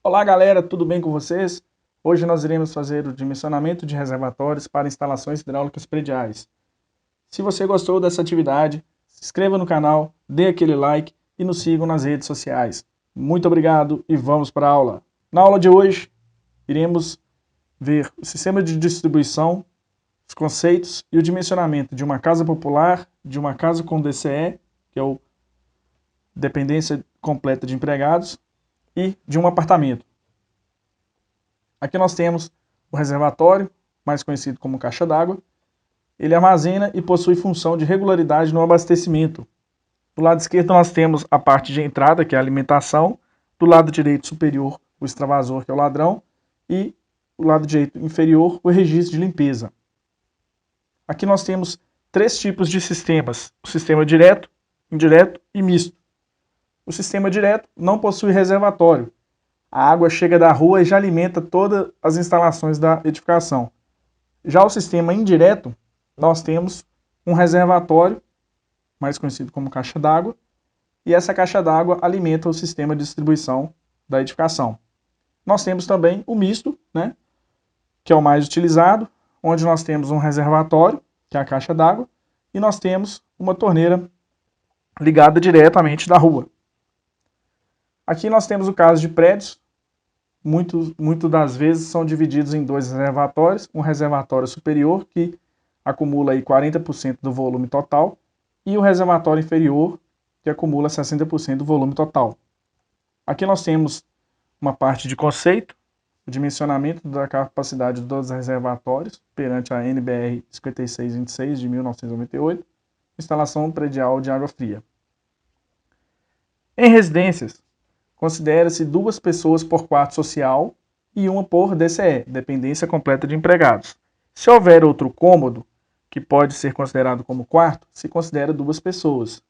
Olá galera, tudo bem com vocês? Hoje nós iremos fazer o dimensionamento de reservatórios para instalações hidráulicas prediais. Se você gostou dessa atividade, se inscreva no canal, dê aquele like e nos sigam nas redes sociais. Muito obrigado e vamos para a aula. Na aula de hoje, iremos ver o sistema de distribuição, os conceitos e o dimensionamento de uma casa popular, de uma casa com DCE, que é o Dependência Completa de Empregados, e de um apartamento. Aqui nós temos o reservatório, mais conhecido como caixa d'água. Ele armazena e possui função de regularidade no abastecimento. Do lado esquerdo nós temos a parte de entrada, que é a alimentação. Do lado direito superior, o extravasor, que é o ladrão. E do lado direito inferior, o registro de limpeza. Aqui nós temos três tipos de sistemas: o sistema direto, indireto e misto. O sistema direto não possui reservatório. A água chega da rua e já alimenta todas as instalações da edificação. Já o sistema indireto, nós temos um reservatório, mais conhecido como caixa d'água, e essa caixa d'água alimenta o sistema de distribuição da edificação. Nós temos também o misto, né, que é o mais utilizado, onde nós temos um reservatório, que é a caixa d'água, e nós temos uma torneira ligada diretamente da rua. Aqui nós temos o caso de prédios. Muito das vezes são divididos em dois reservatórios, um reservatório superior, que acumula aí 40% do volume total, e o reservatório inferior, que acumula 60% do volume total. Aqui nós temos uma parte de conceito, o dimensionamento da capacidade dos reservatórios, perante a NBR 5626 de 1998, instalação predial de água fria. Em residências, considera-se 2 pessoas por quarto social e uma por DCE, dependência completa de empregados. Se houver outro cômodo, que pode ser considerado como quarto, se considera 2 pessoas.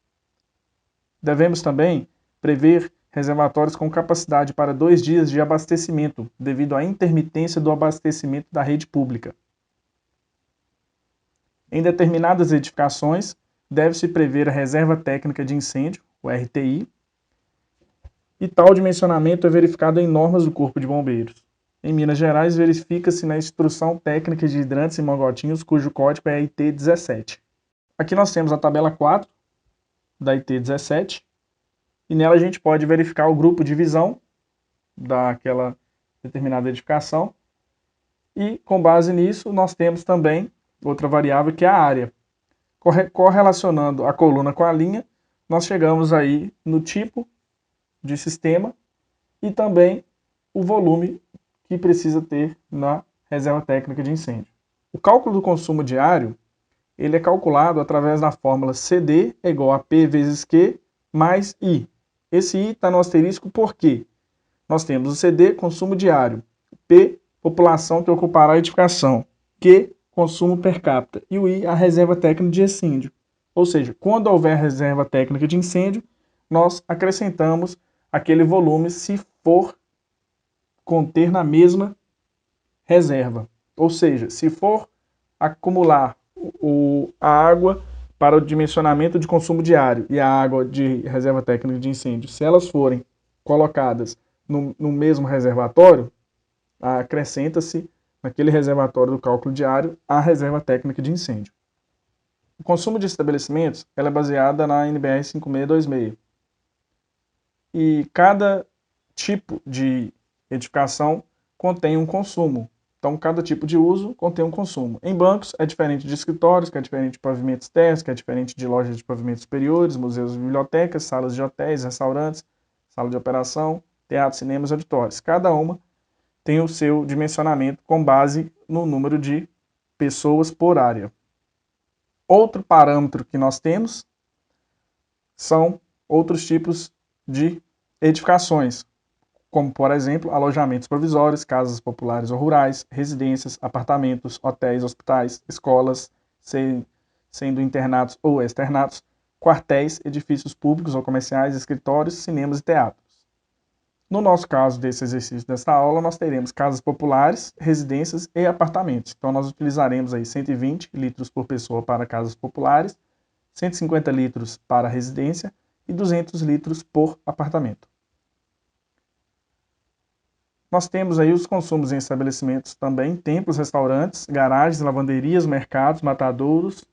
Devemos também prever reservatórios com capacidade para 2 dias de abastecimento, devido à intermitência do abastecimento da rede pública. Em determinadas edificações, deve-se prever a reserva técnica de incêndio, o RTI, e tal dimensionamento é verificado em normas do Corpo de Bombeiros. Em Minas Gerais, verifica-se na Instrução Técnica de Hidrantes e Mogotinhos, cujo código é IT 17. Aqui nós temos a tabela 4 da IT 17, e nela a gente pode verificar o grupo de visão daquela determinada edificação, e com base nisso nós temos também outra variável, que é a área. Correlacionando a coluna com a linha, nós chegamos aí no tipo de sistema e também o volume que precisa ter na reserva técnica de incêndio. O cálculo do consumo diário, ele é calculado através da fórmula CD é igual a P vezes Q mais I. Esse I está no asterisco porque nós temos o CD, consumo diário, P, população que ocupará a edificação, Q, consumo per capita, e o I, a reserva técnica de incêndio. Ou seja, quando houver reserva técnica de incêndio, nós acrescentamos aquele volume se for conter na mesma reserva. Ou seja, se for acumular a água para o dimensionamento de consumo diário e a água de reserva técnica de incêndio, se elas forem colocadas no mesmo reservatório, acrescenta-se naquele reservatório do cálculo diário a reserva técnica de incêndio. O consumo de estabelecimentos ela é baseada na NBR 5626. E cada tipo de edificação contém um consumo. Então, cada tipo de uso contém um consumo. Em bancos, é diferente de escritórios, que é diferente de pavimentos térreos, que é diferente de lojas de pavimentos superiores, museus e bibliotecas, salas de hotéis, restaurantes, sala de operação, teatros, cinemas e auditórios. Cada uma tem o seu dimensionamento com base no número de pessoas por área. Outro parâmetro que nós temos são outros tipos de edificações, como, por exemplo, alojamentos provisórios, casas populares ou rurais, residências, apartamentos, hotéis, hospitais, escolas, sendo internatos ou externatos, quartéis, edifícios públicos ou comerciais, escritórios, cinemas e teatros. No nosso caso desse exercício dessa aula, nós teremos casas populares, residências e apartamentos. Então, nós utilizaremos aí 120 litros por pessoa para casas populares, 150 litros para residência e 200 litros por apartamento. Nós temos aí os consumos em estabelecimentos também, templos, restaurantes, garagens, lavanderias, mercados, matadouros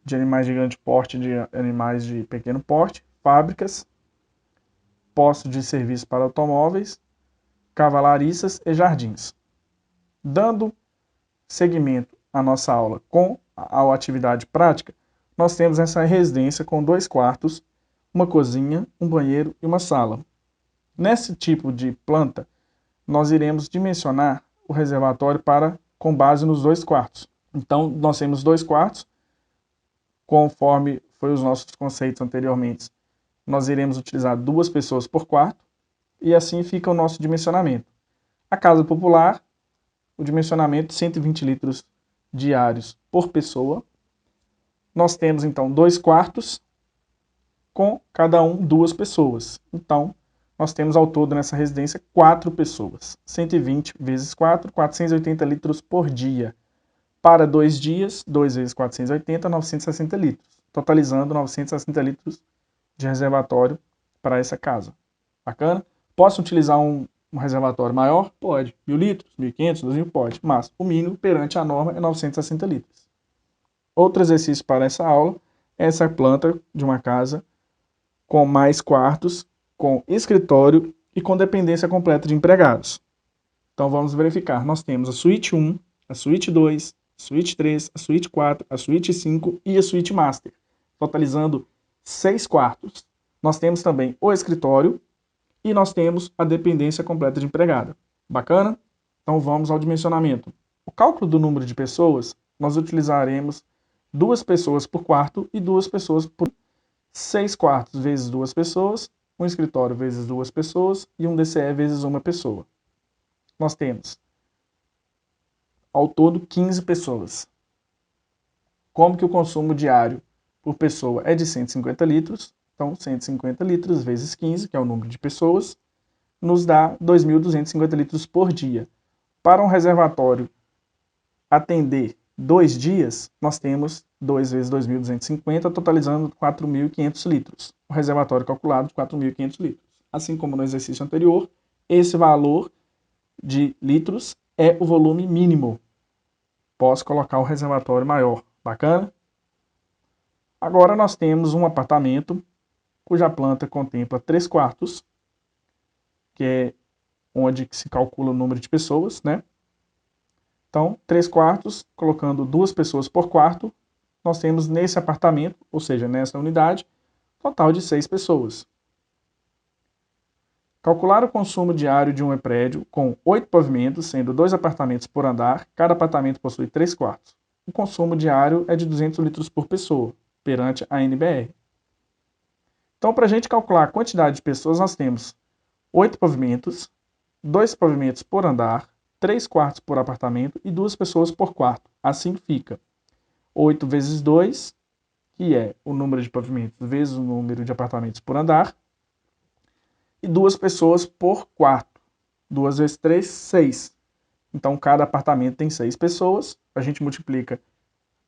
de animais de grande porte, de animais de pequeno porte, fábricas, postos de serviço para automóveis, cavalariças e jardins. Dando seguimento à nossa aula com a atividade prática, nós temos essa residência com 2 quartos, uma cozinha, um banheiro e uma sala. Nesse tipo de planta, nós iremos dimensionar o reservatório com base nos 2 quartos. Então, nós temos 2 quartos, conforme foi os nossos conceitos anteriormente. Nós iremos utilizar 2 pessoas por quarto, e assim fica o nosso dimensionamento. A casa popular, o dimensionamento 120 litros diários por pessoa. Nós temos então 2 quartos, com cada um 2 pessoas. Então, nós temos ao todo nessa residência 4 pessoas. 120 vezes 4, 480 litros por dia. Para 2 dias, 2 vezes 480, 960 litros. Totalizando 960 litros de reservatório para essa casa. Bacana? Posso utilizar um reservatório maior? Pode. 1.000 litros, 1.500, 2.000? Pode. Mas o mínimo perante a norma é 960 litros. Outro exercício para essa aula é essa planta de uma casa com mais quartos, com escritório e com dependência completa de empregados. Então vamos verificar. Nós temos a suíte 1, a suíte 2, a suíte 3, a suíte 4, a suíte 5 e a suíte master, totalizando 6 quartos. Nós temos também o escritório e nós temos a dependência completa de empregada. Bacana? Então vamos ao dimensionamento. O cálculo do número de pessoas, nós utilizaremos 2 pessoas por quarto e 2 pessoas por 6 quartos vezes 2 pessoas, um escritório vezes 2 pessoas e um DCE vezes 1 pessoa. Nós temos ao todo 15 pessoas. Como que o consumo diário por pessoa é de 150 litros, então 150 litros vezes 15, que é o número de pessoas, nos dá 2.250 litros por dia. Para um reservatório atender 2 dias, nós temos 2 vezes 2.250, totalizando 4.500 litros. O reservatório calculado de 4.500 litros. Assim como no exercício anterior, esse valor de litros é o volume mínimo. Posso colocar o reservatório maior. Bacana? Agora nós temos um apartamento cuja planta contempla 3 quartos, que é onde se calcula o número de pessoas, né? Então, 3 quartos, colocando 2 pessoas por quarto, nós temos nesse apartamento, ou seja, nessa unidade, total de 6 pessoas. Calcular o consumo diário de um prédio com 8 pavimentos, sendo 2 apartamentos por andar, cada apartamento possui 3 quartos. O consumo diário é de 200 litros por pessoa, perante a NBR. Então, para a gente calcular a quantidade de pessoas, nós temos 8 pavimentos, 2 pavimentos por andar, 3 quartos por apartamento e 2 pessoas por quarto. Assim fica 8 vezes 2, que é o número de pavimentos vezes o número de apartamentos por andar, e 2 pessoas por quarto. 2 vezes 3, 6. Então, cada apartamento tem 6 pessoas. A gente multiplica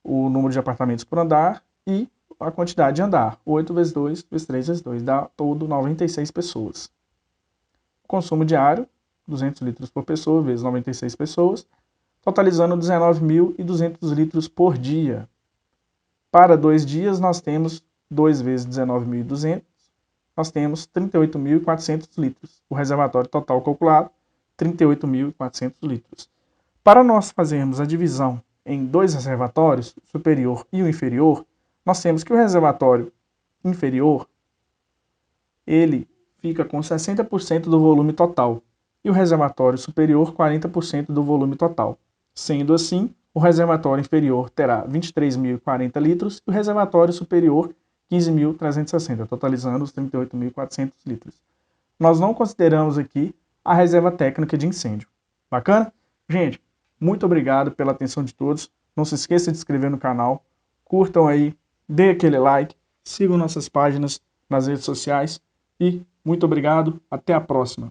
o número de apartamentos por andar e a quantidade de andar. 8 vezes 2, vezes 3, vezes 2. Dá todo 96 pessoas. O consumo diário, 200 litros por pessoa, vezes 96 pessoas, totalizando 19.200 litros por dia. Para 2 dias, nós temos 2 vezes 19.200, nós temos 38.400 litros. O reservatório total calculado, 38.400 litros. Para nós fazermos a divisão em 2 reservatórios, o superior e o inferior, nós temos que o reservatório inferior, ele fica com 60% do volume total, e o reservatório superior 40% do volume total. Sendo assim, o reservatório inferior terá 23.040 litros e o reservatório superior 15.360, totalizando os 38.400 litros. Nós não consideramos aqui a reserva técnica de incêndio. Bacana? Gente, muito obrigado pela atenção de todos. Não se esqueça de se inscrever no canal, curtam aí, dê aquele like, sigam nossas páginas nas redes sociais e muito obrigado, até a próxima.